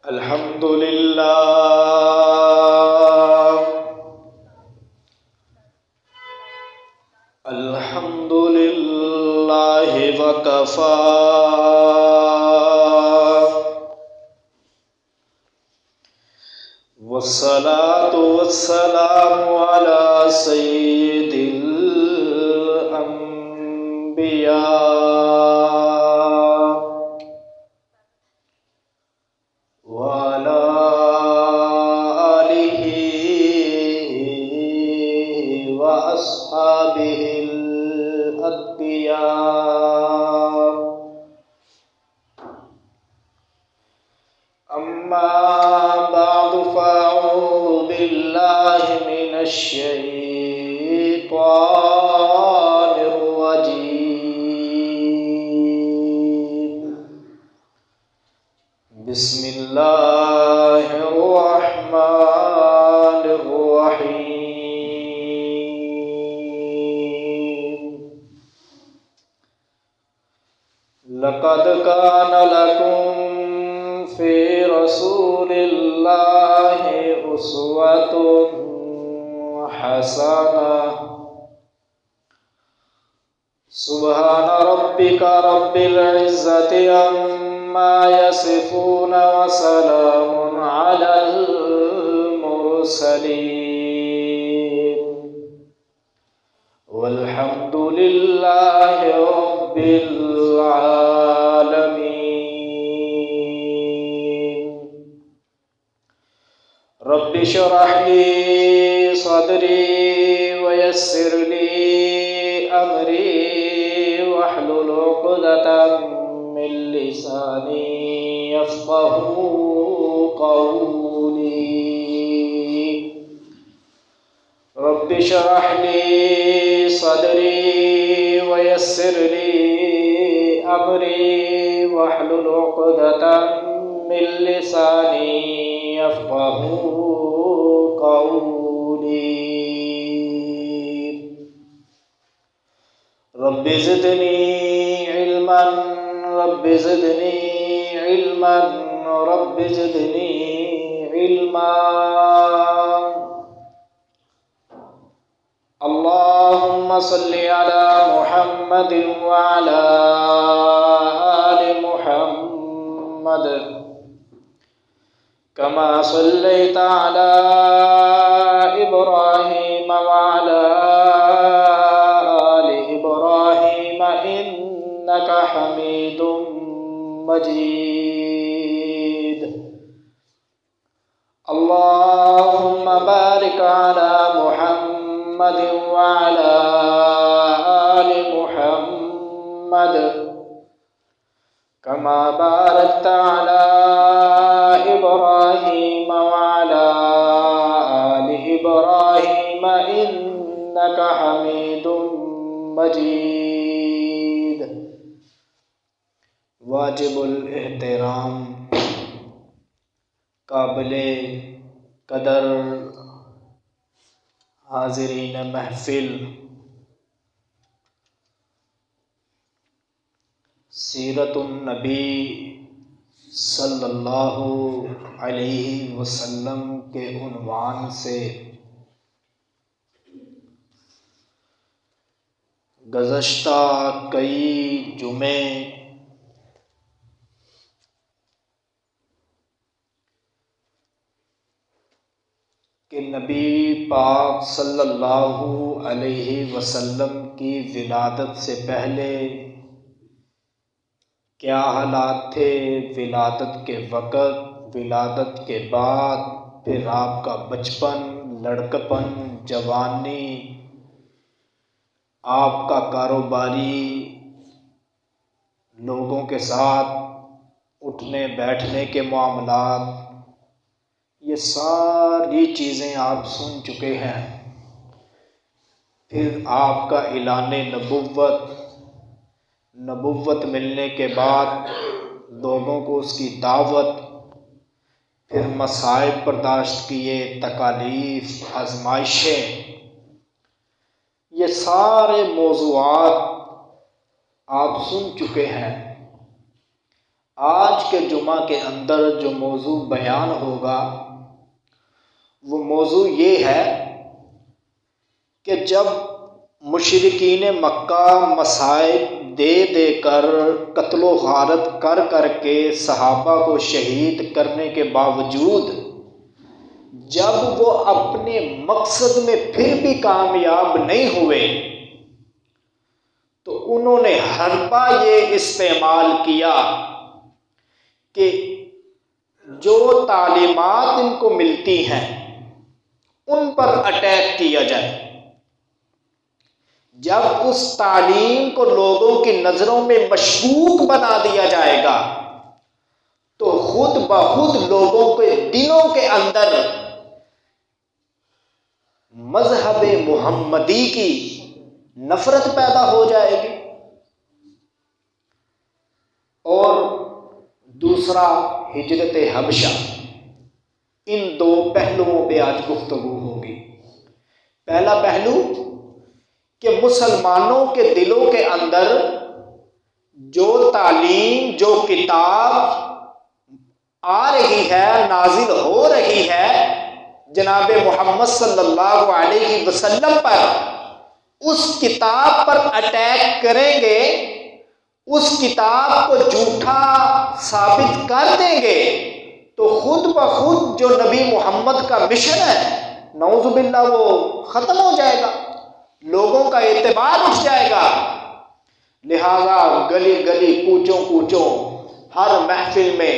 الحمد لله الحمد لله وكفى والصلاة والسلام على سيد الأنبياء وعلى آله وأصحابه الأتقياء. أما بعد فأعوذ بالله من الشيطان الرجيم. بسم الله الرحمن الرحيم. لقد كان لكم في رسول الله أسوة حسنة. سبحان ربك رب العزة عما يصفون وسلام على المرسلين والحمد لله رب العالمين. رب اشرح لي صدري ويسر لي أمري واحلل عقدة من لساني يفقهوا قولي. رب اشرح لي صدري ويسر لي أمري واحلل عقدة من لساني يفقهوا قولي. رب زدني علما رب زدني علما رب زدني علما. اللهم صل على محمد وعلى آل محمد كما صليت على إبراهيم وعلى آل إبراهيم إنك حميد مجيد. اللهم بارك على محمد وعلى آل محمد كما باركت على إبراهيم وعلى آل إبراهيم إنك حميد مجيد. واجب الاحترام، قابل قدر حاضرین محفل، سیرت النبی صلی اللہ علیہ وسلم کے عنوان سے گزشتہ کئی جمعے کہ نبی پاک صلی اللہ علیہ وسلم کی ولادت سے پہلے کیا حالات تھے، ولادت کے وقت، ولادت کے بعد، پھر آپ کا بچپن، لڑکپن، جوانی، آپ کا کاروباری، لوگوں کے ساتھ اٹھنے بیٹھنے کے معاملات، یہ ساری چیزیں آپ سن چکے ہیں. پھر آپ کا اعلان نبوت ملنے کے بعد لوگوں کو اس کی دعوت، پھر مصائب برداشت کیے، تکالیف، آزمائشیں، یہ سارے موضوعات آپ سن چکے ہیں. آج کے جمعہ کے اندر جو موضوع بیان ہوگا وہ موضوع یہ ہے کہ جب مشرکین مکہ مصائب دے دے کر قتل و غارت کر کر کے صحابہ کو شہید کرنے کے باوجود جب وہ اپنے مقصد میں پھر بھی کامیاب نہیں ہوئے تو انہوں نے حربہ یہ استعمال کیا کہ جو تعلیمات ان کو ملتی ہیں ان پر اٹیک کیا جائے۔ جب اس تعلیم کو لوگوں کی نظروں میں مشکوک بنا دیا جائے گا تو خود بخود لوگوں کے دلوں کے اندر مذہب محمدی کی نفرت پیدا ہو جائے گی۔ اور دوسرا ہجرت حبشہ، ان دو پہلوؤں پہ آج گفتگو ہوگی۔ پہلا پہلو کہ مسلمانوں کے دلوں کے اندر جو تعلیم، جو کتاب آ رہی ہے، نازل ہو رہی ہے جناب محمد صلی اللہ علیہ وسلم پر، اس کتاب پر اٹیک کریں گے، اس کتاب کو جھوٹا ثابت کر دیں گے تو خود بخود جو نبی محمد کا مشن ہے نعوذ باللہ وہ ختم ہو جائے گا، لوگوں کا اعتبار اٹھ جائے گا۔ لہذا گلی گلی، کوچوں کوچوں، ہر محفل میں،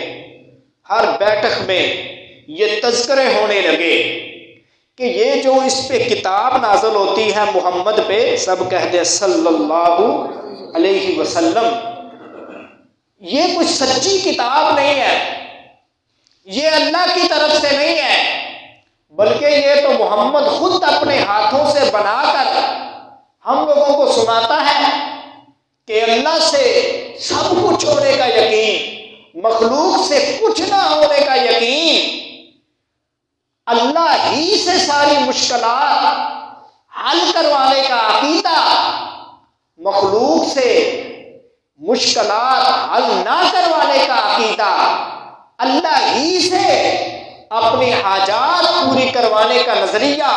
ہر بیٹھک میں یہ تذکرے ہونے لگے کہ یہ جو اس پہ کتاب نازل ہوتی ہے محمد پہ، سب کہہ دیں صلی اللہ علیہ وسلم، یہ کچھ سچی کتاب نہیں ہے، یہ اللہ کی طرف سے نہیں ہے، بلکہ یہ تو محمد خود اپنے ہاتھوں سے بنا کر ہم لوگوں کو سناتا ہے کہ اللہ سے سب کچھ ہونے کا یقین، مخلوق سے کچھ نہ ہونے کا یقین، اللہ ہی سے ساری مشکلات حل کروانے کا عقیدہ، مخلوق سے مشکلات حل نہ کروانے کا عقیدہ، اللہ ہی سے اپنی حاجات پوری کروانے کا نظریہ،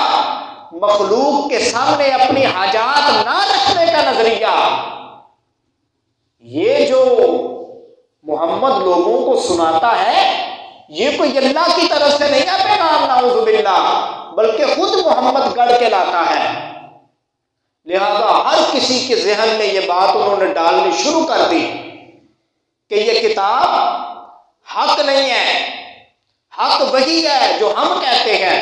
مخلوق کے سامنے اپنی حاجات نہ رکھنے کا نظریہ، یہ جو محمد لوگوں کو سناتا ہے یہ کوئی اللہ کی طرف سے نہیں ہے پیغام نعوذ باللہ، بلکہ خود محمد گڑھ کے لاتا ہے۔ لہذا ہر کسی کے ذہن میں یہ بات انہوں نے ڈالنی شروع کر دی کہ یہ کتاب حق نہیں ہے، حق وہی ہے جو ہم کہتے ہیں۔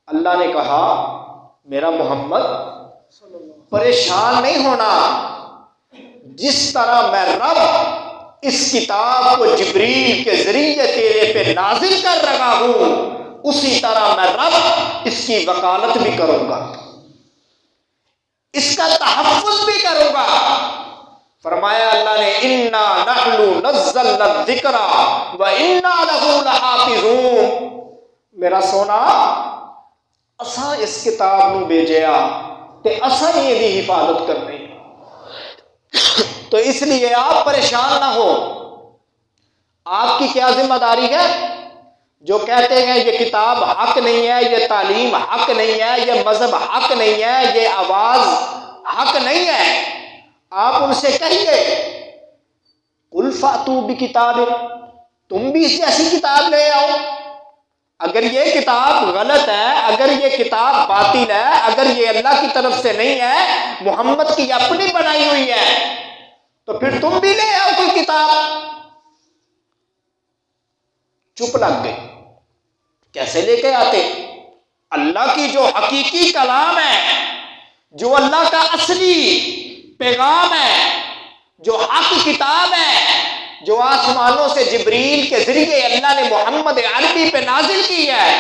اللہ نے کہا میرا محمد پریشان نہیں ہونا، جس طرح میں رب اس کتاب کو جبریل کے ذریعے تیرے پہ نازل کر رہا ہوں، اسی طرح میں رب اس کی وکالت بھی کروں گا، اس کا تحفظ بھی کروں گا۔ فرمایا اللہ نے انا نحن نزلنا الذکر وانا لہ لحافظون، میرا سونا اساں اس کتاب نو بھیجیا تے اساں ہی دی حفاظت کرنی، تو اس لیے آپ پریشان نہ ہو۔ آپ کی کیا ذمہ داری ہے؟ جو کہتے ہیں یہ کتاب حق نہیں ہے، یہ تعلیم حق نہیں ہے، یہ مذہب حق نہیں ہے، یہ آواز حق نہیں ہے، آپ ان سے کہیے قل فاتوا بکتاب، تم بھی اس جیسی کتاب لے آؤ۔ اگر یہ کتاب غلط ہے، اگر یہ کتاب باطل ہے، اگر یہ اللہ کی طرف سے نہیں ہے، محمد کی اپنی بنائی ہوئی ہے، تو پھر تم بھی لے آؤ کوئی کتاب۔ چپ لگ گئے، کیسے لے کے آتے؟ اللہ کی جو حقیقی کلام ہے، جو اللہ کا اصلی پیغام ہے، جو حق کتاب ہے، جو آسمانوں سے جبریل کے ذریعے اللہ نے محمد عربی پہ نازل کی ہے،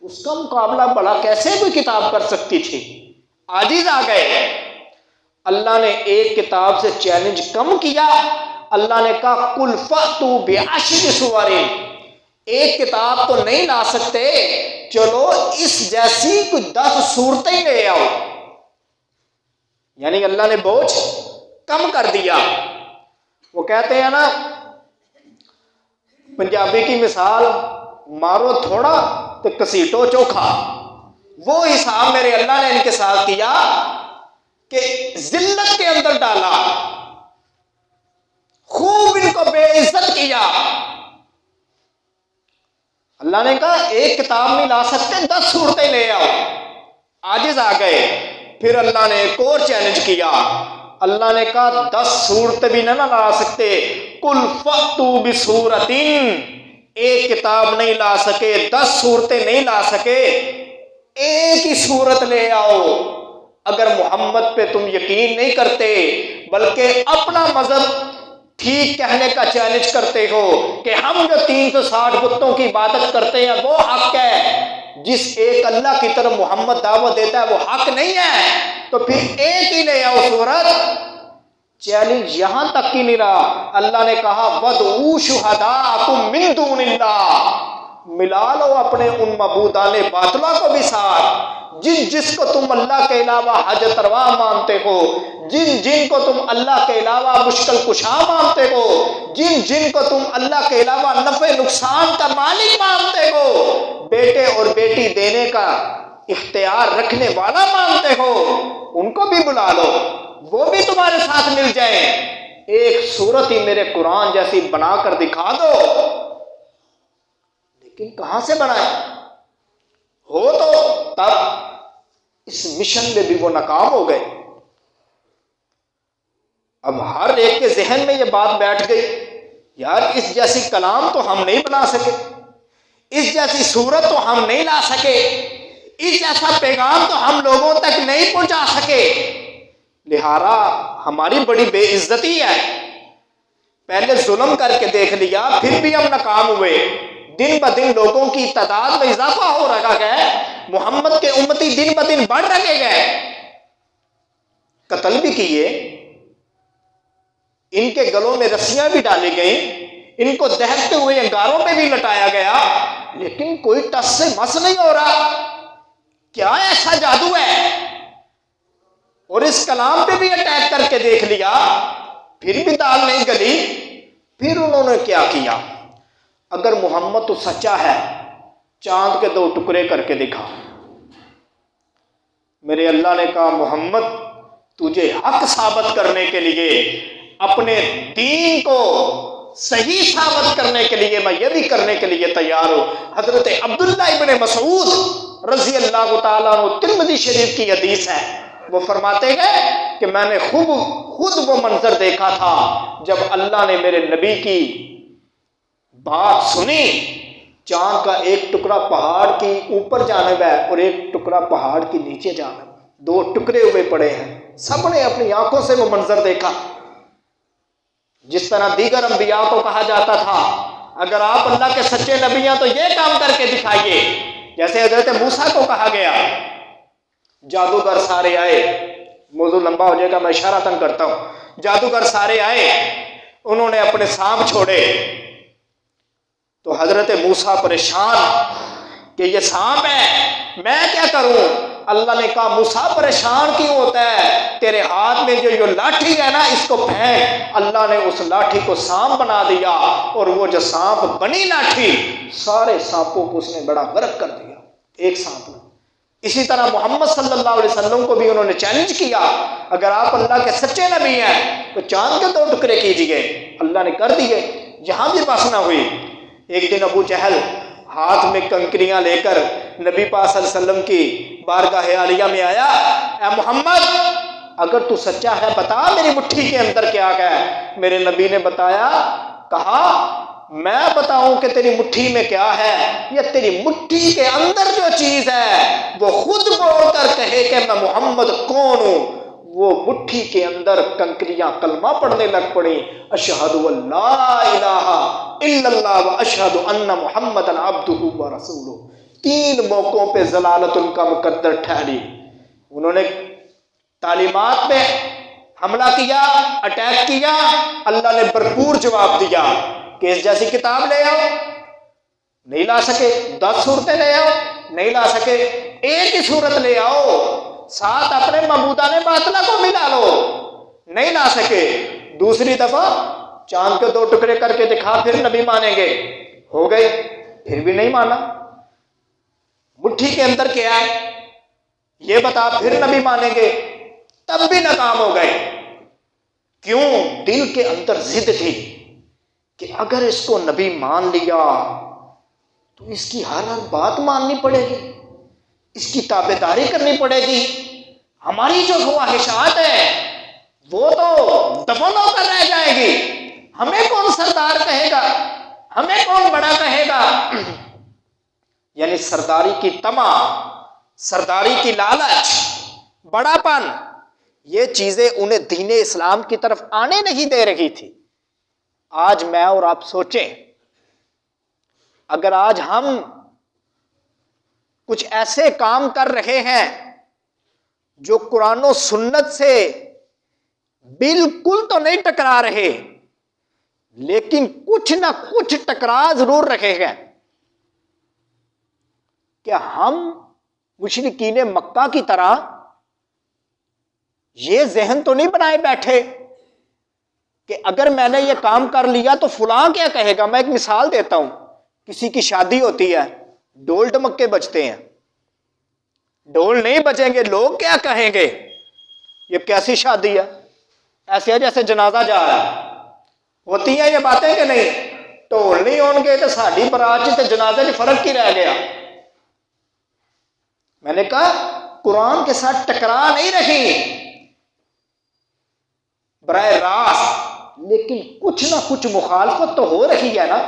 اس کا مقابلہ بڑا کیسے کوئی کتاب کر سکتی تھی؟ عاجز آ گئے۔ اللہ نے ایک کتاب سے چیلنج کم کیا، اللہ نے کہا قل فاتوا بعشر سور، ایک کتاب تو نہیں لا سکتے، چلو اس جیسی کوئی 10 صورتیں لے آؤ۔ یعنی اللہ نے بوجھ کم کر دیا۔ وہ کہتے ہیں نا پنجابی کی مثال، مارو تھوڑا تو کسیٹو چوکھا، وہ حساب میرے اللہ نے ان کے ساتھ کیا کہ ذلت کے اندر ڈالا، خوب ان کو بے عزت کیا۔ اللہ نے کہا ایک کتاب نہیں لا سکتے، 10 صورتیں لے آؤ، عاجز آ گئے۔ پھر اللہ نے ایک اور چیلنج کیا، اللہ نے کہا 10 صورتیں بھی نہ لا سکتے، قل فأتوا بسورۃ، ایک کتاب نہیں لا سکے، 10 صورتیں نہیں لا سکے، ایک ہی صورت لے آؤ۔ اگر محمد پہ تم یقین نہیں کرتے بلکہ اپنا مذہب ٹھیک کہنے کا چیلنج کرتے ہو کہ ہم جو 360 بتوں کی عبادت کرتے ہیں وہ حق ہے، جس ایک اللہ کی طرف محمد دعوت دیتا ہے وہ حق نہیں ہے، تو پھر ایک ہی لے آؤ صورت۔ چیلنج یہاں تک کی نہیں رہا، اللہ نے کہا وَادْعُوا شُهَدَاءَكُم مِّن دُونِ اللَّهِ، ملا لو اپنے ان معبودان باطلہ کو بھی ساتھ، جس کو تم اللہ کے علاوہ حاجت روا مانتے ہو، جن کو تم اللہ کے علاوہ مشکل کشا مانتے ہو، جن کو تم اللہ کے علاوہ نفع نقصان کا مالک مانتے ہو، بیٹے اور بیٹی دینے کا اختیار رکھنے والا مانتے ہو، ان کو بھی بلا لو، وہ بھی تمہارے ساتھ مل جائیں، ایک صورت ہی میرے قرآن جیسی بنا کر دکھا دو۔ لیکن کہاں سے بنائے؟ ہو تو تب اس مشن میں بھی وہ ناکام ہو گئے۔ اب ہر ایک کے ذہن میں یہ بات بیٹھ گئی، یار اس جیسی کلام تو ہم نہیں بنا سکے، اس جیسی صورت تو ہم نہیں لا سکے، اس جیسا پیغام تو ہم لوگوں تک نہیں پہنچا سکے، لہذا ہماری بڑی بے عزتی ہے۔ پہلے ظلم کر کے دیکھ لیا، پھر بھی ہم ناکام ہوئے، دن بدن لوگوں کی تعداد میں اضافہ ہو رہا ہے، محمد کے امتی دن بدن بڑھ رہے گئے، قتل بھی کیے، ان کے گلوں میں رسیاں بھی ڈالی گئیں، ان کو دہتے ہوئے انگاروں پہ بھی لٹایا گیا، لیکن کوئی ٹس سے مس نہیں ہو رہا۔ کیا ایسا جادو ہے؟ اور اس کلام پہ بھی اٹیک کر کے دیکھ لیا، پھر بھی دال نہیں گلی۔ پھر انہوں نے کیا کیا، اگر محمد تو سچا ہے چاند کے 2 ٹکڑے کر کے دکھا۔ میرے اللہ نے کہا محمد تجھے حق ثابت کرنے کے لیے، اپنے دین کو صحیح ثابت کرنے کے لیے میں یہ بھی کرنے کے لیے تیار ہوں۔ حضرت عبداللہ ابن مسعود رضی اللہ تعالیٰ عنہ، ترمذی شریف کی حدیث ہے، وہ فرماتے ہیں کہ میں نے خود وہ منظر دیکھا تھا جب اللہ نے میرے نبی کی بات سنی، چاند کا ایک ٹکڑا پہاڑ کی اوپر جانب ہے اور ایک ٹکڑا پہاڑ کی نیچے جانب، 2 ٹکڑے ہوئے پڑے ہیں، سب نے اپنی آنکھوں سے وہ منظر دیکھا۔ جس طرح دیگر انبیاء کو کہا جاتا تھا اگر آپ اللہ کے سچے نبی ہیں تو یہ کام کر کے دکھائیے، جیسے حضرت موسیٰ کو کہا گیا، جادوگر سارے آئے، موضوع لمبا ہو جائے گا میں اشارتاً کرتا ہوں، جادوگر سارے آئے، انہوں نے اپنے سانپ چھوڑے، تو حضرت موسیٰ پریشان کہ یہ سانپ ہے میں کیا کروں؟ اللہ نے کہا موسیٰ پریشان کیوں ہوتا ہے، تیرے ہاتھ میں جو لاٹھی ہے نا اس کو پھینک۔ اللہ نے اس لاٹھی کو سانپ بنا دیا، اور وہ جو سانپ بنی لاٹھی سارے سانپوں کو اس نے بڑا غرق کر دیا ایک سانپ نے۔ اسی طرح محمد صلی اللہ علیہ وسلم کو بھی انہوں نے چیلنج کیا، اگر آپ اللہ کے سچے نبی ہیں تو چاند کے 2 ٹکڑے کیجیے، اللہ نے کر دیے، یہاں بھی بس نہ ہوئی۔ ایک دن ابو جہل ہاتھ میں کنکریاں لے کر نبی پاک صلی اللہ علیہ وسلم کی بارگاہ عالیہ میں آیا، اے محمد اگر تو سچا ہے بتا میری مٹھی کے اندر کیا ہے۔ میرے نبی نے بتایا، کہا میں بتاؤں کہ تیری مٹھی میں کیا ہے، یا تیری مٹھی کے اندر جو چیز ہے وہ خود بول کر کہے کہ میں محمد کون ہوں۔ وہ مٹھی کے اندر کنکریاں کلمہ پڑھنے لگ پڑی، اشہد ان لا الہ الا اللہ و اشہد ان محمد عبدہ و رسولہ۔ 3 موقعوں پہ ضلالت ان کا مقدر ٹھہری۔ انہوں نے تعلیمات پہ حملہ کیا، اٹیک کیا، اللہ نے بھرپور جواب دیا کہ اس جیسی کتاب لے آؤ، نہیں لا سکے، 10 صورتیں لے آؤ، نہیں لا سکے، ایک ہی صورت لے آؤ، ساتھ اپنے معبودان باطلہ کو ملا لو، نہیں لا سکے۔ دوسری دفعہ چاند کے 2 ٹکڑے کر کے دکھا پھر نبی مانیں گے، ہو گئے، پھر بھی نہیں مانا۔ مٹھی کے اندر کیا ہے یہ بتا، پھر نبی مانیں گے، تب بھی ناکام ہو گئے۔ کیوں؟ دل کے اندر ضد تھی کہ اگر اس کو نبی مان لیا تو اس کی ہر بات ماننی پڑے گی، اس کی تابعداری کرنی پڑے گی، ہماری جو خواہشات ہیں وہ تو دفن ہو کر رہ جائے گی، ہمیں کون سردار کہے گا، ہمیں کون بڑا کہے گا۔ یعنی سرداری کی طمع، سرداری کی لالچ، بڑا پن، یہ چیزیں انہیں دین اسلام کی طرف آنے نہیں دے رہی تھی۔ آج میں اور آپ سوچیں، اگر آج ہم کچھ ایسے کام کر رہے ہیں جو قرآن و سنت سے بالکل تو نہیں ٹکرا رہے، لیکن کچھ نہ کچھ ٹکرا ضرور رہے ہیں، کیا ہم مشرکین مکہ کی طرح یہ ذہن تو نہیں بنائے بیٹھے کہ اگر میں نے یہ کام کر لیا تو فلاں کیا کہے گا؟ میں ایک مثال دیتا ہوں، کسی کی شادی ہوتی ہے، ڈول ڈمکے بجتے ہیں، ڈول نہیں بجیں گے لوگ کیا کہیں گے؟ یہ کیسی شادی ہے؟ ایسے ہے جیسے جنازہ جا رہا ہے۔ ہوتی ہیں یہ باتیں کہ نہیں؟ ڈول نہیں ہون گے تو ساڈی برات تے جنازے میں فرق کی رہ گیا۔ میں نے کہا قرآن کے ساتھ ٹکرا نہیں رہی براہ راست، لیکن کچھ نہ کچھ مخالفت تو ہو رہی ہے نا۔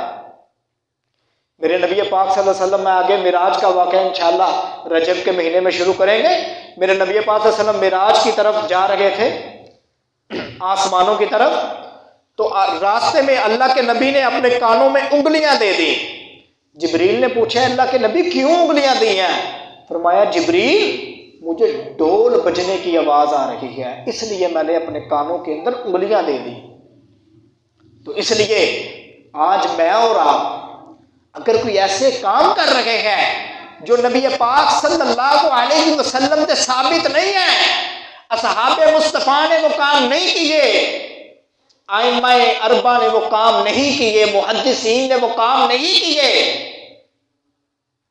میرے نبی پاک صلی اللہ علیہ وسلم میں آگے معراج کا واقعہ انشاءاللہ رجب کے مہینے میں شروع کریں گے۔ میرے نبی پاک صلی اللہ علیہ وسلم معراج کی طرف جا رہے تھے، آسمانوں کی طرف، تو راستے میں اللہ کے نبی نے اپنے کانوں میں انگلیاں دے دی۔ جبریل نے پوچھا اللہ کے نبی کیوں انگلیاں دی ہیں؟ فرمایا جبریل مجھے ڈول بجنے کی آواز آ رہی ہے، اس لیے میں نے اپنے کانوں کے اندر انگلیاں دے دی۔ تو اس لیے آج میں اور آپ اگر کوئی ایسے کام کر رہے ہیں جو نبی پاک صلی اللہ علیہ وسلم سے ثابت نہیں ہے، اصحاب مصطفیٰ نے وہ کام نہیں کیے، ائمہ اربعہ نے وہ کام نہیں کیے، محدثین نے وہ کام نہیں کیے،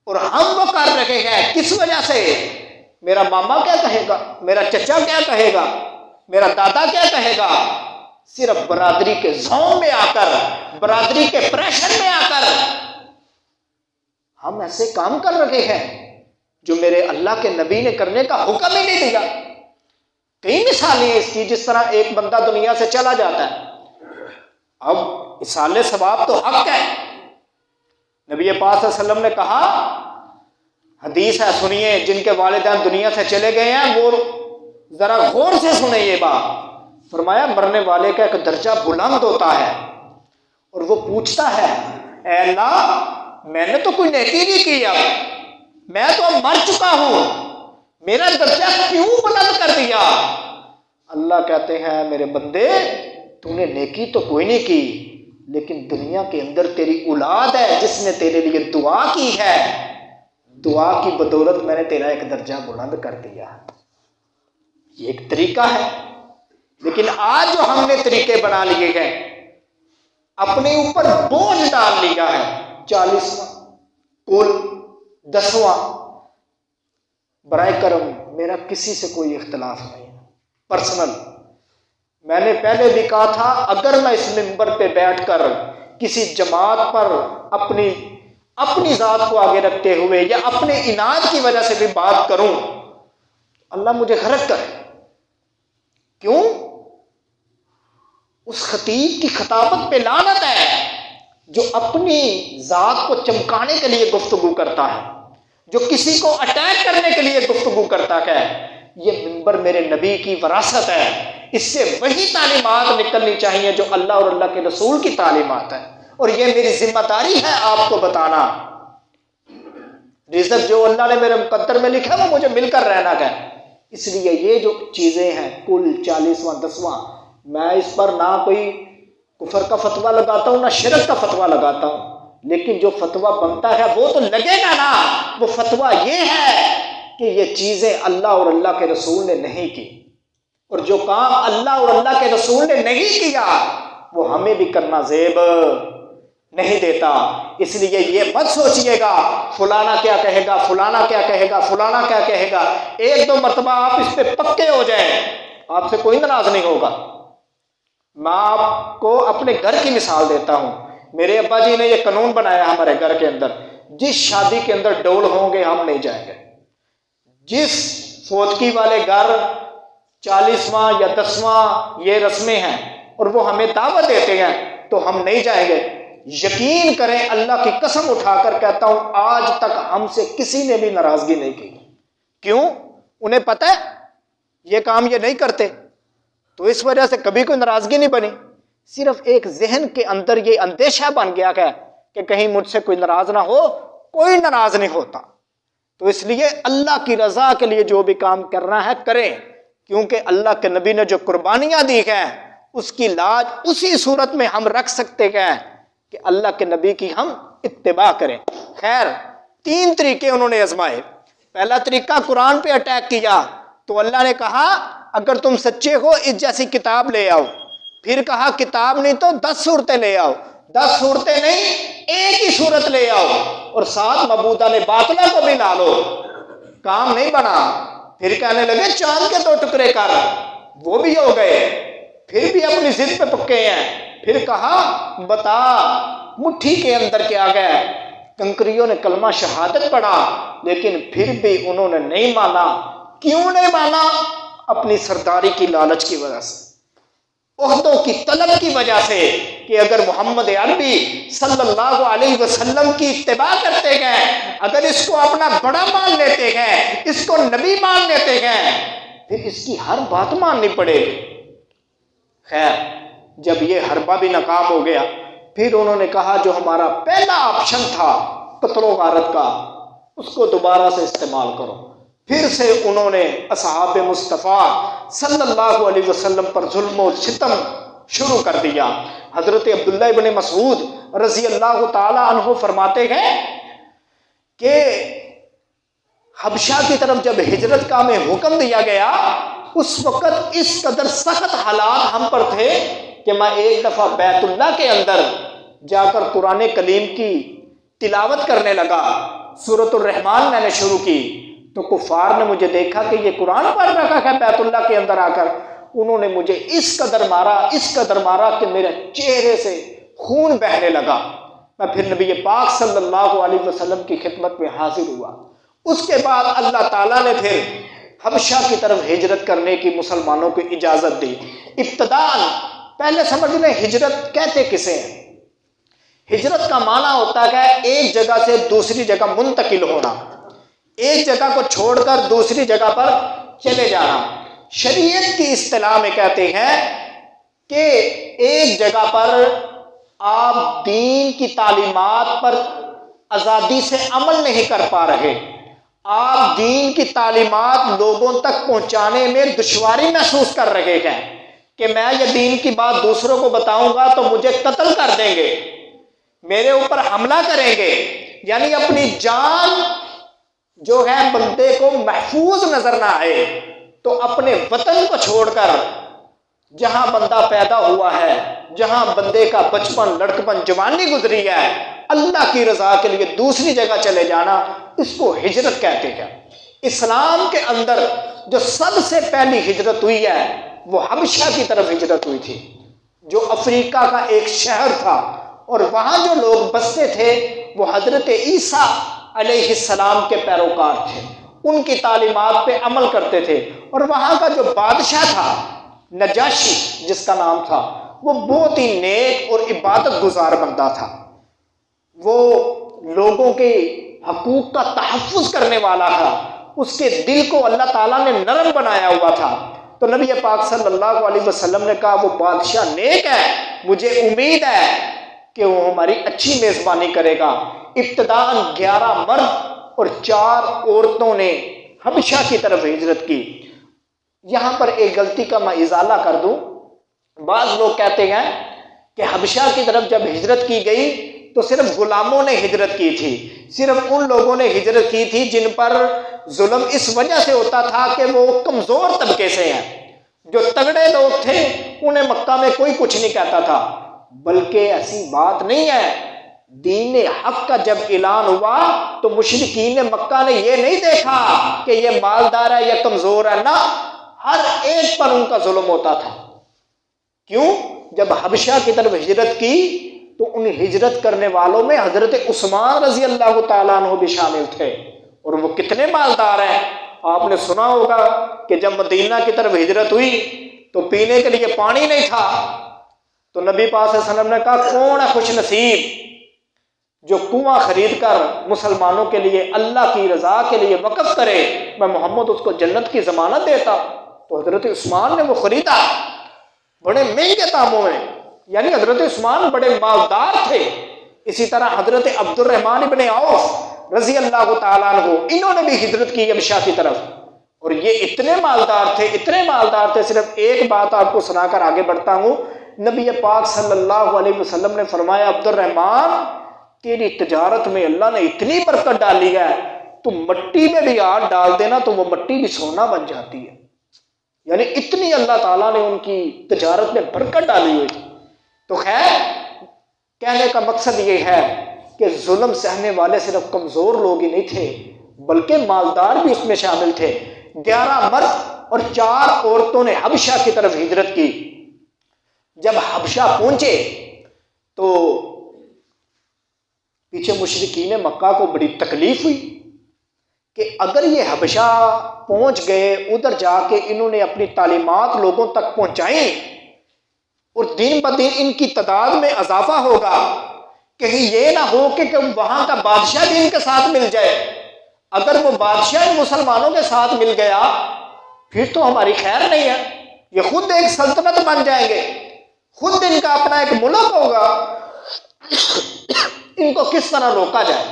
اور ہم وہ کر رہے ہیں، کس وجہ سے؟ میرا ماما کیا کہے گا، میرا چچا کیا کہے گا، میرا دادا کیا کہے گا؟ صرف برادری کے زوم میں آ کر، برادری کے پریشر میں آ کر ہم ایسے کام کر رہے ہیں جو میرے اللہ کے نبی نے کرنے کا حکم ہی نہیں دیا۔ کئی مثالیں ہیں اس کی، جس طرح ایک بندہ دنیا سے چلا جاتا ہے، اب اصال ثواب تو حق ہے۔ نبی پاک صلی اللہ علیہ وسلم نے کہا، حدیث ہے سنیے، جن کے والدین دنیا سے چلے گئے ہیں وہ ذرا غور سے سنیں یہ بات۔ فرمایا مرنے والے کا ایک درجہ بلند ہوتا ہے اور وہ پوچھتا ہے اے اللہ میں نے تو کوئی نیکی نہیں کی، اب میں تو اب مر چکا ہوں، میرا درجہ کیوں بلند کر دیا؟ اللہ کہتے ہیں میرے بندے تو نے نیکی تو کوئی نہیں کی، لیکن دنیا کے اندر تیری اولاد ہے جس نے تیرے لیے دعا کی ہے، دعا کی بدولت میں نے تیرا ایک درجہ بلند کر دیا۔ یہ ایک طریقہ ہے، لیکن آج جو ہم نے طریقے بنا لیے ہیں، اپنے اوپر بوجھ ڈال لیا ہے، 40واں کل 10واں، برائے کرم میرا کسی سے کوئی اختلاف نہیں ہے پرسنل۔ میں نے پہلے بھی کہا تھا اگر میں اس منبر پہ بیٹھ کر کسی جماعت پر اپنی ذات کو آگے رکھتے ہوئے یا اپنے اناد کی وجہ سے بھی بات کروں، اللہ مجھے غرق کرے۔ کیوں؟ اس خطیب کی خطابت پہ لعنت ہے جو اپنی ذات کو چمکانے کے لیے گفتگو کرتا ہے، جو کسی کو اٹیک کرنے کے لیے گفتگو کرتا ہے۔ یہ منبر میرے نبی کی وراثت ہے، اس سے وہی تعلیمات نکلنی چاہیے جو اللہ اور اللہ کے رسول کی تعلیمات ہے، اور یہ میری ذمہ داری ہے آپ کو بتانا۔ رزق جو اللہ نے میرے مقدر میں لکھا وہ مجھے مل کر رہنا ہے، اس لیے یہ جو چیزیں ہیں کل 40واں 10واں، میں اس پر نہ کوئی کفر کا فتویٰ لگاتا ہوں نہ شرک کا فتویٰ لگاتا ہوں، لیکن جو فتویٰ بنتا ہے وہ تو لگے گا نا۔ وہ فتویٰ یہ ہے کہ یہ چیزیں اللہ اور اللہ کے رسول نے نہیں کی، اور جو کام اللہ اور اللہ کے رسول نے نہیں کیا وہ ہمیں بھی کرنا زیب نہیں دیتا۔ اس لیے یہ مت سوچئے گا فلانا کیا کہے گا، فلانا کیا کہے گا، فلانا کیا کہے گا۔ ایک دو مرتبہ آپ اس پہ پکے ہو جائیں، آپ سے کوئی ناراض نہیں ہوگا۔ میں آپ کو اپنے گھر کی مثال دیتا ہوں۔ میرے ابا جی نے یہ قانون بنایا ہمارے گھر کے اندر، جس شادی کے اندر ڈول ہوں گے ہم نہیں جائیں گے۔ جس فوتگی والے گھر 40واں یا 10واں یہ رسمیں ہیں اور وہ ہمیں دعوت دیتے ہیں تو ہم نہیں جائیں گے۔ یقین کریں، اللہ کی قسم اٹھا کر کہتا ہوں، آج تک ہم سے کسی نے بھی ناراضگی نہیں کی۔ کیوں؟ انہیں پتہ ہے یہ کام یہ نہیں کرتے، تو اس وجہ سے کبھی کوئی ناراضگی نہیں بنی۔ صرف ایک ذہن کے اندر یہ اندیشہ بن گیا کہ کہیں مجھ سے کوئی ناراض نہ ہو۔ کوئی ناراض نہیں ہوتا۔ تو اس لیے اللہ کی رضا کے لیے جو بھی کام کرنا ہے کریں، کیونکہ اللہ کے نبی نے جو قربانیاں دی ہیں اس کی لاج اسی صورت میں ہم رکھ سکتے ہیں کہ اللہ کے نبی کی ہم اتباع کریں۔ خیر، 3 طریقے انہوں نے آزمائے۔ پہلا طریقہ قرآن پہ اٹیک کیا، تو اللہ نے کہا اگر تم سچے ہو اس جیسی کتاب لے آؤ۔ پھر کہا کتاب نہیں تو 10 صورتیں لے آؤ۔ 10 صورتیں نہیں، ایک ہی صورت لے آؤ، اور ساتھ معبودہ نے باطلہ کو بھی لا لو۔ کام نہیں بنا۔ پھر کہنے لگے چاند کے 2 ٹکڑے کر، وہ بھی ہو گئے۔ پھر بھی اپنی ضد پہ پکے ہیں۔ پھر کہا بتا مٹھی کے اندر کیا گیا۔ کنکریوں نے کلمہ شہادت پڑھا، لیکن پھر بھی انہوں نے نہیں مانا۔ کیوں نہیں مانا؟ اپنی سرداری کی لالچ کی وجہ سے، عہدوں کی طلب کی وجہ سے، کہ اگر محمد عربی صلی اللہ علیہ وسلم کی اتباع کرتے گئے، اگر اس کو اپنا بڑا مان لیتے گئے، اس کو نبی مان لیتے گئے، پھر اس کی ہر بات ماننی پڑے گی۔ خیر، جب یہ حربہ بھی ناکام ہو گیا، پھر انہوں نے کہا جو ہمارا پہلا آپشن تھا قتل و غارت کا، اس کو دوبارہ سے استعمال کرو۔ پھر سے انہوں نے اصحاب مصطفیٰ صلی اللہ علیہ وسلم پر ظلم و ستم شروع کر دیا۔ حضرت عبداللہ ابن مسعود رضی اللہ تعالی عنہ فرماتے ہیں کہ حبشہ کی طرف جب ہجرت کا ہمیں حکم دیا گیا، اس وقت اس قدر سخت حالات ہم پر تھے کہ میں ایک دفعہ بیت اللہ کے اندر جا کر قرآن کریم کی تلاوت کرنے لگا، سورۃ الرحمن میں نے شروع کی، تو کفار نے مجھے دیکھا کہ یہ قرآن پڑھ رکھا ہے بیت اللہ کے اندر آ کر، انہوں نے مجھے اس قدر مارا کہ میرے چہرے سے خون بہنے لگا۔ میں پھر نبی پاک صلی اللہ علیہ وسلم کی خدمت میں حاضر ہوا۔ اس کے بعد اللہ تعالیٰ نے پھر حبشہ کی طرف ہجرت کرنے کی مسلمانوں کو اجازت دی۔ ابتداءً پہلے سمجھ لیں ہجرت کہتے کسے ہیں؟ ہجرت کا معنی ہوتا ہے ایک جگہ سے دوسری جگہ منتقل ہونا، ایک جگہ کو چھوڑ کر دوسری جگہ پر چلے جانا۔ شریعت کی اصطلاح میں کہتے ہیں کہ ایک جگہ پر آپ دین کی تعلیمات پر آزادی سے عمل نہیں کر پا رہے، آپ دین کی تعلیمات لوگوں تک پہنچانے میں دشواری محسوس کر رہے ہیں کہ میں یہ دین کی بات دوسروں کو بتاؤں گا تو مجھے قتل کر دیں گے، میرے اوپر حملہ کریں گے، یعنی اپنی جان جو ہے بندے کو محفوظ نظر نہ آئے، تو اپنے وطن کو چھوڑ کر جہاں بندہ پیدا ہوا ہے، جہاں بندے کا بچپن، لڑکپن، جوانی گزری ہے، اللہ کی رضا کے لیے دوسری جگہ چلے جانا، اس کو ہجرت کہتے ہیں۔ اسلام کے اندر جو سب سے پہلی ہجرت ہوئی ہے وہ حبشہ کی طرف ہجرت ہوئی تھی، جو افریقہ کا ایک شہر تھا، اور وہاں جو لوگ بستے تھے وہ حضرت عیسیٰ علیہ السلام کے پیروکار تھے، ان کی تعلیمات پہ عمل کرتے تھے، اور وہاں کا جو بادشاہ تھا نجاشی جس کا نام تھا، وہ بہت ہی نیک اور عبادت گزار بندہ تھا، وہ لوگوں کے حقوق کا تحفظ کرنے والا تھا، اس کے دل کو اللہ تعالیٰ نے نرم بنایا ہوا تھا۔ تو نبی پاک صلی اللہ علیہ وسلم نے کہا وہ بادشاہ نیک ہے، مجھے امید ہے کہ وہ ہماری اچھی میزبانی کرے گا۔ ابتداءً 11 مرد اور 4 عورتوں نے حبشہ کی طرف ہجرت کی۔ یہاں پر ایک غلطی کا میں ازالہ کر دوں، بعض لوگ کہتے ہیں کہ حبشہ کی طرف جب ہجرت کی گئی تو صرف غلاموں نے ہجرت کی تھی، صرف ان لوگوں نے ہجرت کی تھی جن پر ظلم اس وجہ سے ہوتا تھا کہ وہ کمزور طبقے سے ہیں، جو تگڑے لوگ تھے انہیں مکہ میں کوئی کچھ نہیں کہتا تھا، بلکہ ایسی بات نہیں ہے، دین حق کا جب اعلان ہوا تو مشرکین مکہ نے یہ نہیں دیکھا کہ یہ مالدار ہے یا کمزور ہے، نہ، ہر ایک پر ان کا ظلم ہوتا تھا۔ کیوں؟ جب حبشہ کی طرف ہجرت کی تو ان ہجرت کرنے والوں میں حضرت عثمان رضی اللہ تعالیٰ عنہ بھی شامل تھے، اور وہ کتنے مالدار ہیں۔ آپ نے سنا ہوگا کہ جب مدینہ کی طرف ہجرت ہوئی تو پینے کے لیے پانی نہیں تھا، تو نبی پاک صلی اللہ علیہ وسلم نے کہا کون ہے خوش نصیب جو کنواں خرید کر مسلمانوں کے لیے اللہ کی رضا کے لیے وقف کرے، میں محمد اس کو جنت کی ضمانت دیتا۔ تو حضرت عثمان نے وہ خریدا بڑے مہنگے داموں میں، یعنی حضرت عثمان بڑے مالدار تھے۔ اسی طرح حضرت عبد الرحمن ابن عوف رضی اللہ تعالیٰ عنہ، انہوں نے بھی ہجرت کی حبشہ کی طرف، اور یہ اتنے مالدار تھے، اتنے مالدار تھے۔ صرف ایک بات آپ کو سنا کر آگے بڑھتا ہوں۔ نبی پاک صلی اللہ علیہ وسلم نے فرمایا عبد الرحمن تیری تجارت میں اللہ نے اتنی برکت ڈالی ہے، تو مٹی میں بھی ہاتھ ڈال دینا تو وہ مٹی بھی سونا بن جاتی ہے، یعنی اتنی اللہ تعالیٰ نے ان کی تجارت میں برکت ڈالی ہوئی تھی۔ تو خیر، کہنے کا مقصد یہ ہے کہ ظلم سہنے والے صرف کمزور لوگ ہی نہیں تھے، بلکہ مالدار بھی اس میں شامل تھے۔ 11 مرد اور 4 عورتوں نے حبشہ کی طرف ہجرت کی۔ جب حبشہ پہنچے تو پیچھے مشرکین مکہ کو بڑی تکلیف ہوئی کہ اگر یہ حبشہ پہنچ گئے، ادھر جا کے انہوں نے اپنی تعلیمات لوگوں تک پہنچائیں اور دن بدن ان کی تعداد میں اضافہ ہوگا، کہیں یہ نہ ہو کہ وہاں کا بادشاہ بھی ان کے ساتھ مل جائے۔ اگر وہ بادشاہ مسلمانوں کے ساتھ مل گیا پھر تو ہماری خیر نہیں ہے، یہ خود ایک سلطنت بن جائیں گے، خود ان کا اپنا ایک ملک ہوگا، ان کو کس طرح روکا جائے۔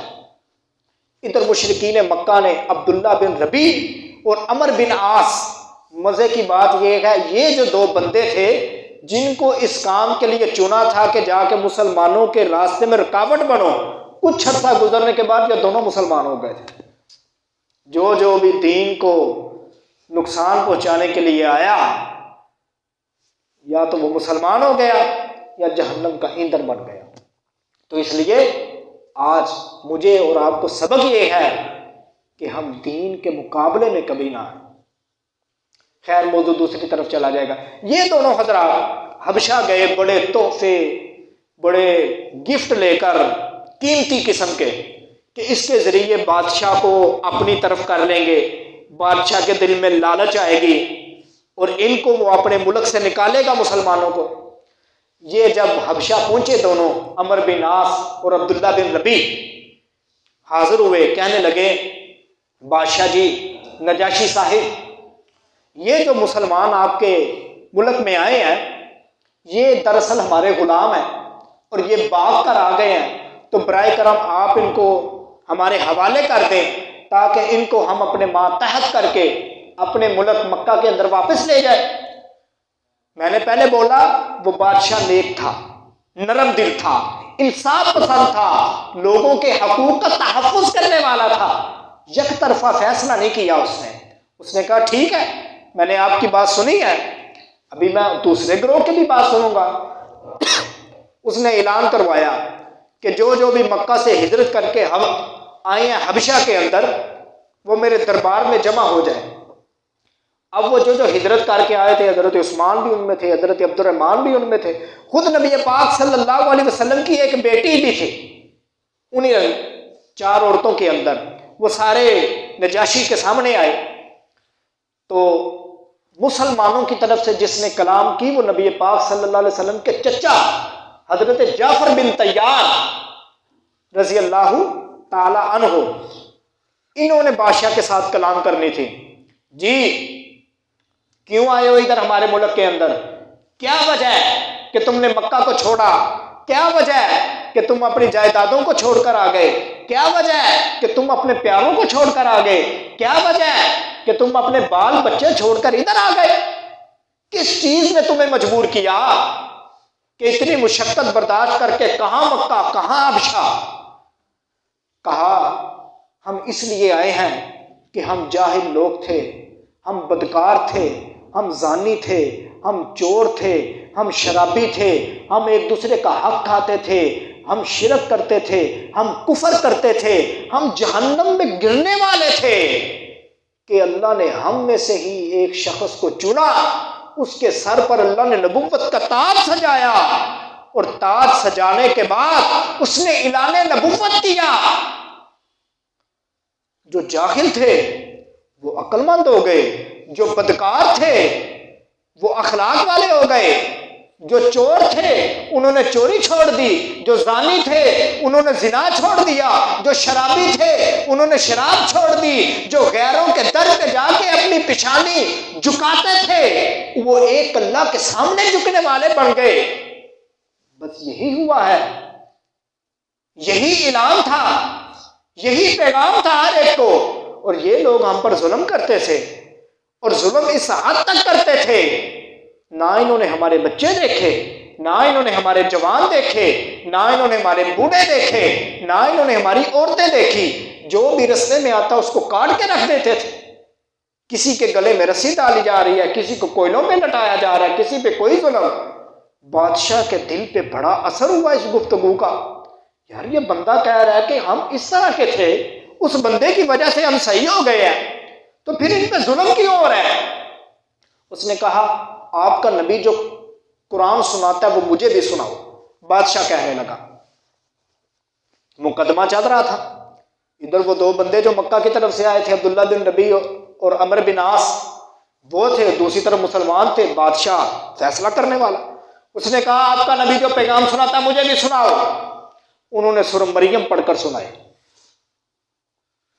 ادھر مشرکین مکہ نے عبداللہ بن ربیع اور عمر بن عاص، مزے کی بات یہ ہے یہ جو 2 بندے تھے جن کو اس کام کے لیے چنا تھا کہ جا کے مسلمانوں کے راستے میں رکاوٹ بنو، کچھ عرصہ گزرنے کے بعد یہ دونوں مسلمان ہو گئے تھے۔ جو بھی دین کو نقصان پہنچانے کے لیے آیا یا تو وہ مسلمان ہو گیا یا جہنم کا ایندھن بن گیا۔ تو اس لیے آج مجھے اور آپ کو سبق یہ ہے کہ ہم دین کے مقابلے میں کبھی نہ آئیں۔ خیر، موضوع دوسری طرف چلا جائے گا۔ یہ دونوں حضرات حبشہ گئے بڑے تحفے، بڑے گفٹ لے کر، قیمتی قسم کے، کہ اس کے ذریعے بادشاہ کو اپنی طرف کر لیں گے، بادشاہ کے دل میں لالچ آئے گی اور ان کو وہ اپنے ملک سے نکالے گا مسلمانوں کو۔ یہ جب حبشہ پہنچے دونوں، عمر بن عاص اور عبداللہ بن ربیع حاضر ہوئے، کہنے لگے بادشاہ جی، نجاشی صاحب، یہ جو مسلمان آپ کے ملک میں آئے ہیں یہ دراصل ہمارے غلام ہیں اور یہ باغ کر آ گئے ہیں، تو برائے کرم آپ ان کو ہمارے حوالے کر دیں تاکہ ان کو ہم اپنے ماتحت کر کے اپنے ملک مکہ کے اندر واپس لے جائے۔ میں نے پہلے بولا وہ بادشاہ نیک تھا، نرم دل تھا، انصاف پسند تھا، لوگوں کے حقوق کا تحفظ کرنے والا تھا، یک طرفہ فیصلہ نہیں کیا اس نے کہا ٹھیک ہے، میں نے آپ کی بات سنی ہے، ابھی میں دوسرے گروہ کی بھی بات سنوں گا۔ اس نے اعلان کروایا کہ جو بھی مکہ سے ہجرت کر کے ہم آئے ہیں حبشہ کے اندر، وہ میرے دربار میں جمع ہو جائے۔ اب وہ جو ہجرت کر کے آئے تھے، حضرت عثمان بھی ان میں تھے، حضرت عبد الرحمن بھی ان میں تھے، خود نبی پاک صلی اللہ علیہ وسلم کی ایک بیٹی بھی تھی انہیں 4 عورتوں کے اندر، وہ سارے نجاشی کے سامنے آئے۔ تو مسلمانوں کی طرف سے جس نے کلام کی وہ نبی پاک صلی اللہ علیہ وسلم کے چچا حضرت جعفر بن طیار رضی اللہ تعالی عنہ، انہوں نے بادشاہ کے ساتھ کلام کرنی تھی۔ جی کیوں آئے ہو ادھر ہمارے ملک کے اندر؟ کیا وجہ ہے کہ تم نے مکہ کو چھوڑا؟ کیا وجہ ہے کہ تم اپنی جائیدادوں کو چھوڑ کر آ گئے؟ کیا وجہ ہے کہ تم اپنے پیاروں کو چھوڑ کر آ گئے؟ کیا وجہ ہے کہ تم اپنے بال بچے چھوڑ کر ادھر آ گئے؟ کس چیز نے تمہیں مجبور کیا کہ اتنی مشقت برداشت کر کے کہاں مکہ کہاں حبشہ؟ کہا ہم اس لیے آئے ہیں کہ ہم جاہل لوگ تھے، ہم بدکار تھے، ہم زانی تھے، ہم چور تھے، ہم شرابی تھے، ہم ایک دوسرے کا حق کھاتے تھے، ہم شرک کرتے تھے، ہم کفر کرتے تھے، ہم جہنم میں گرنے والے تھے، کہ اللہ نے ہم میں سے ہی ایک شخص کو چنا، اس کے سر پر اللہ نے نبوت کا تاج سجایا، اور تاج سجانے کے بعد اس نے اعلان نبوت کیا۔ جو جاہل تھے وہ عقل مند ہو گئے، جو بدکار تھے وہ اخلاق والے ہو گئے، جو چور تھے انہوں نے چوری چھوڑ دی، جو زانی تھے انہوں نے زنا چھوڑ دیا، جو شرابی تھے انہوں نے شراب چھوڑ دی، جو غیروں کے در پہ جا کے اپنی پیشانی جھکاتے تھے وہ ایک اللہ کے سامنے جھکنے والے بن گئے۔ بس یہی ہوا ہے، یہی اعلان تھا، یہی پیغام تھا ہر ایک کو، اور یہ لوگ ہم پر ظلم کرتے تھے، اور ظلم اس حد تک کرتے تھے، نہ انہوں نے ہمارے بچے دیکھے، نہ انہوں نے ہمارے جوان دیکھے، نہ انہوں نے ہمارے بوڑھے دیکھے، نہ انہوں نے ہماری عورتیں دیکھی، جو بھی رستے میں آتا اس کو کاٹ کے رکھ دیتے تھے۔ کسی کے گلے میں رسی ڈالی جا رہی ہے، کسی کو کوئلوں میں لٹایا جا رہا ہے، کسی پہ کوئی ظلم۔ بادشاہ کے دل پہ بڑا اثر ہوا اس گفتگو کا، یار یہ بندہ کہہ رہا ہے کہ ہم اس طرح کے تھے، اس بندے کی وجہ سے ہم صحیح ہو گئے ہیں، تو پھر ان پہ ظلم کیوں ہو رہا ہے؟ اس نے کہا آپ کا نبی جو قرآن سناتا ہے وہ مجھے بھی سناؤ۔ بادشاہ کہنے لگا، مقدمہ چل رہا تھا، ادھر وہ دو بندے جو مکہ کی طرف سے آئے تھے، عبداللہ بن ربیع اور عمر بن عاص، وہ تھے، دوسری طرف مسلمان تھے، بادشاہ فیصلہ کرنے والا۔ اس نے کہا آپ کا نبی جو پیغام سناتا ہے مجھے بھی سناؤ۔ انہوں نے سورہ مریم پڑھ کر سنائے۔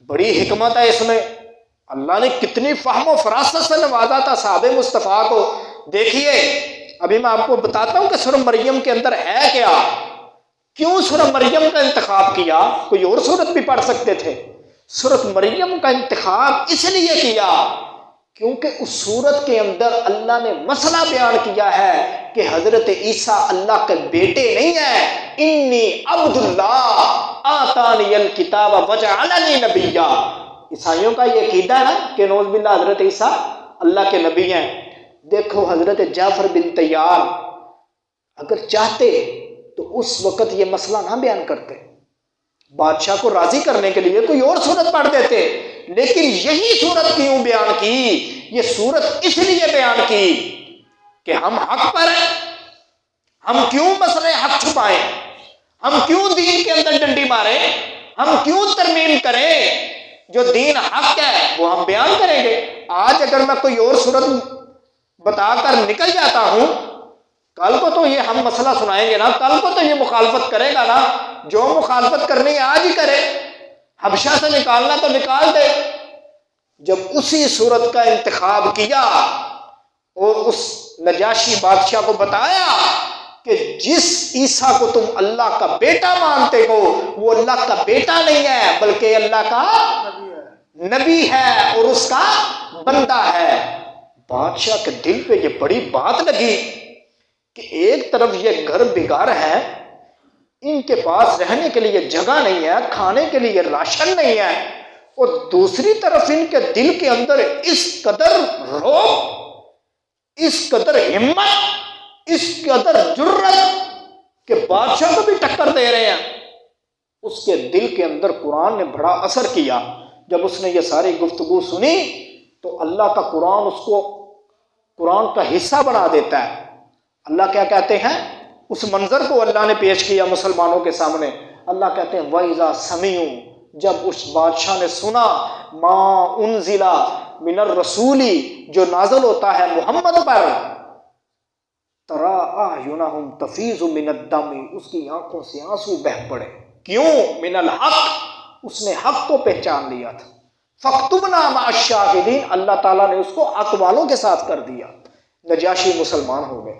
بڑی حکمت ہے اس میں، اللہ نے کتنی فہم و فراست سے نوازا تھا صحابہ مصطفیٰ کو۔ دیکھیے ابھی میں آپ کو بتاتا ہوں کہ سورہ مریم کے اندر ہے کیا، کیوں سورہ مریم کا انتخاب کیا، کوئی اور سورت بھی پڑھ سکتے تھے، سورۃ مریم کا انتخاب اس لیے کیا کیونکہ اس سورت کے اندر اللہ نے مسئلہ بیان کیا ہے کہ حضرت عیسیٰ اللہ کے بیٹے نہیں ہیں، انی عبد اللہ آتانی الکتاب وجعلنی نبیا۔ عیسائیوں کا یہ عقیدہ ہے نا کہ نعوذ باللہ حضرت عیسیٰ اللہ کے نبی ہیں۔ دیکھو حضرت جعفر بن طیار اگر چاہتے تو اس وقت یہ مسئلہ نہ بیان کرتے، بادشاہ کو راضی کرنے کے لیے کوئی اور صورت پڑھ دیتے، لیکن یہی صورت کیوں بیان کی؟ یہ صورت اس لیے بیان کی کہ ہم حق پر ہیں، ہم کیوں مسئلے حق چھپائیں، ہم کیوں دین کے اندر ڈنڈی ماریں، ہم کیوں ترمیم کریں؟ جو دین حق ہے وہ ہم بیان کریں گے۔ آج اگر میں کوئی اور صورت بتا کر نکل جاتا ہوں، کل کو تو یہ ہم مسئلہ سنائیں گے نا، کل کو تو یہ مخالفت کرے گا نا، جو مخالفت کرنی ہے آج ہی کرے، حبشہ سے نکالنا تو نکال دے۔ جب اسی صورت کا انتخاب کیا اور اس نجاشی بادشاہ کو بتایا کہ جس عیسیٰ کو تم اللہ کا بیٹا مانتے ہو وہ اللہ کا بیٹا نہیں ہے بلکہ اللہ کا نبی ہے اور اس کا بندہ ہے، بادشاہ کے دل پہ یہ بڑی بات لگی کہ ایک طرف یہ گھر بگار ہے، ان کے پاس رہنے کے لیے جگہ نہیں ہے، کھانے کے لیے راشن نہیں ہے، اور دوسری طرف ان کے دل کے اندر اس قدر رعب، اس قدر ہمت، اس قدر جرت کہ بادشاہ کو بھی ٹکر دے رہے ہیں۔ اس کے دل کے اندر قرآن نے بڑا اثر کیا۔ جب اس نے یہ ساری گفتگو سنی تو اللہ کا قرآن اس کو قرآن کا حصہ بنا دیتا ہے۔ اللہ کیا کہتے ہیں؟ اس منظر کو اللہ نے پیش کیا مسلمانوں کے سامنے۔ اللہ کہتے ہیں وَإِذَا سَمِعُوا، جب اس بادشاہ نے سنا مَا أُنزِلَ مِنَ الرَّسُولِ، جو نازل ہوتا ہے محمد پر، تَرَىٰ أَعْيُنَهُمْ تَفِيضُ مِنَ الدَّمِ، اس کی آنکھوں سے آنسو بہہ پڑے۔ کیوں؟ من الحق، اس نے حق کو پہچان لیا تھا۔ فَاكْتُبْنَا مَعَ الشَّاهِدِينَ، اللہ تعالیٰ نے اس کو حق والوں کے ساتھ کر دیا۔ نجاشی مسلمان ہو گئے۔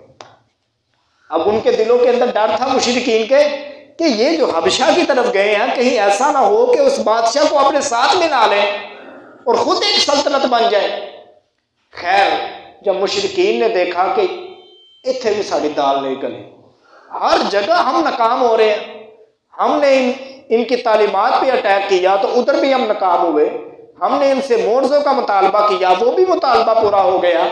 اب ان کے دلوں کے اندر ڈر تھا مشرکین کے کہ یہ جو حبشہ کی طرف گئے ہیں کہیں ایسا نہ ہو کہ اس بادشاہ کو اپنے ساتھ ملا لیں اور خود ایک سلطنت بن جائے۔ خیر جب مشرکین نے دیکھا کہ اتھے بھی ساری دال نہیں گلی، ہر جگہ ہم ناکام ہو رہے ہیں، ہم نے ان کی تعلیمات پہ اٹیک کیا تو ادھر بھی ہم ناکام ہوئے، ہم نے ان سے معجزوں کا مطالبہ کیا وہ بھی مطالبہ پورا ہو گیا،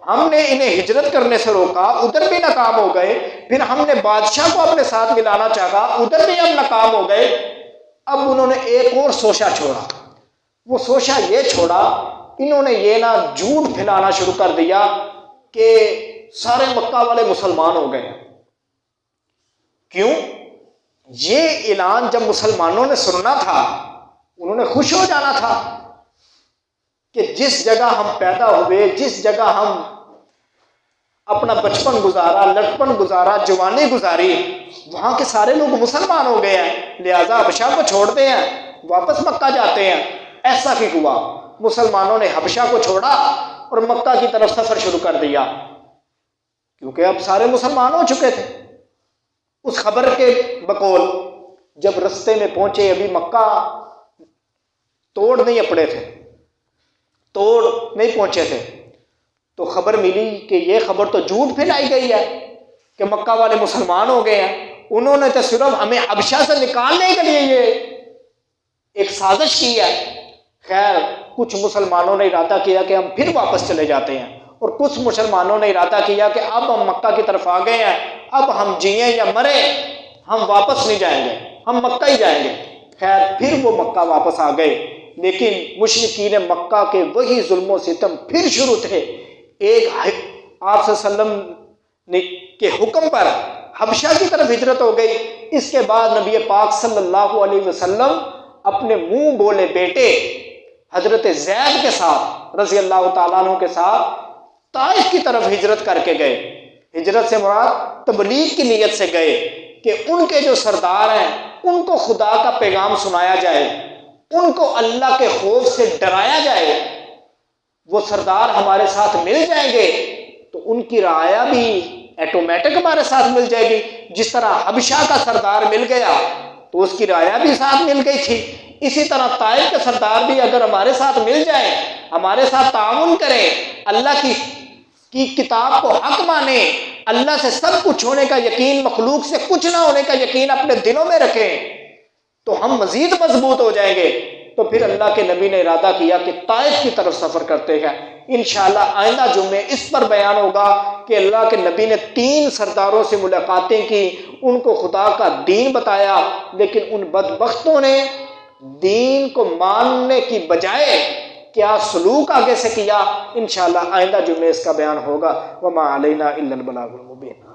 ہم نے انہیں ہجرت کرنے سے روکا، ادھر بھی ناکام ہو گئے، پھر ہم نے بادشاہ کو اپنے ساتھ ملانا چاہا، ادھر بھی ہم ناکام ہو گئے۔ اب انہوں نے ایک اور سوچا چھوڑا، وہ سوچا یہ چھوڑا، انہوں نے یہ نہ جھوٹ پھیلانا شروع کر دیا کہ سارے مکہ والے مسلمان ہو گئے۔ کیوں؟ یہ اعلان جب مسلمانوں نے سننا تھا انہوں نے خوش ہو جانا تھا کہ جس جگہ ہم پیدا ہوئے، جس جگہ ہم اپنا بچپن گزارا، لڑکپن گزارا، جوانی گزاری، وہاں کے سارے لوگ مسلمان ہو گئے ہیں، لہذا حبشہ کو چھوڑتے ہیں، واپس مکہ جاتے ہیں۔ ایسا ہی ہوا، مسلمانوں نے حبشہ کو چھوڑا اور مکہ کی طرف سفر شروع کر دیا، کیونکہ اب سارے مسلمان ہو چکے تھے۔ اس خبر کے بقول جب رستے میں پہنچے، ابھی مکہ توڑ نہیں اپڑے تھے، توڑ نہیں پہنچے تھے، تو خبر ملی کہ یہ خبر تو جھوٹ پھیلائی گئی ہے کہ مکہ والے مسلمان ہو گئے ہیں، انہوں نے تو صرف ہمیں حبشہ سے نکالنے کے لیے یہ ایک سازش کی ہے۔ خیر، کچھ مسلمانوں نے ارادہ کیا کہ ہم پھر واپس چلے جاتے ہیں، اور کچھ مسلمانوں نے ارادہ کیا کہ اب ہم مکہ کی طرف آ گئے ہیں، اب ہم جئیں یا مریں ہم واپس نہیں جائیں گے، ہم مکہ ہی جائیں گے۔ خیر، پھر وہ مکہ واپس آ گئے، لیکن مشرکین مکہ کے وہی ظلم و ستم پھر شروع تھے۔ ایک آپ صلی اللہ علیہ وسلم کے حکم پر حبشہ کی طرف ہجرت ہو گئی، اس کے بعد نبی پاک صلی اللہ علیہ وسلم اپنے منہ بولے بیٹے حضرت زید کے ساتھ رضی اللہ تعالیٰ عنہ کے ساتھ طائف کی طرف ہجرت کر کے گئے۔ ہجرت سے مراد تبلیغ کی نیت سے گئے کہ ان کے جو سردار ہیں ان کو خدا کا پیغام سنایا جائے، ان کو اللہ کے خوف سے ڈرایا جائے۔ وہ سردار ہمارے ساتھ مل جائیں گے تو ان کی رعایا بھی ایٹومیٹک ہمارے ساتھ مل جائے گی، جس طرح حبشہ کا سردار مل گیا تو اس کی رعایا بھی ساتھ مل گئی تھی، اسی طرح طائف کے سردار بھی اگر ہمارے ساتھ مل جائیں، ہمارے ساتھ تعاون کریں، اللہ کی کتاب کو حق مانیں، اللہ سے سب کچھ ہونے کا یقین، مخلوق سے کچھ نہ ہونے کا یقین اپنے دلوں میں رکھیں، تو ہم مزید مضبوط ہو جائیں گے۔ تو پھر اللہ کے نبی نے ارادہ کیا کہ طائف کی طرف سفر کرتے ہیں۔ انشاءاللہ آئندہ جمعے اس پر بیان ہوگا کہ اللہ کے نبی نے 3 سرداروں سے ملاقاتیں کی، ان کو خدا کا دین بتایا، لیکن ان بدبختوں نے دین کو ماننے کی بجائے کیا سلوک آگے سے کیا۔ انشاءاللہ آئندہ جمعے اس کا بیان ہوگا۔ وما علینا الا البلاغ المبین۔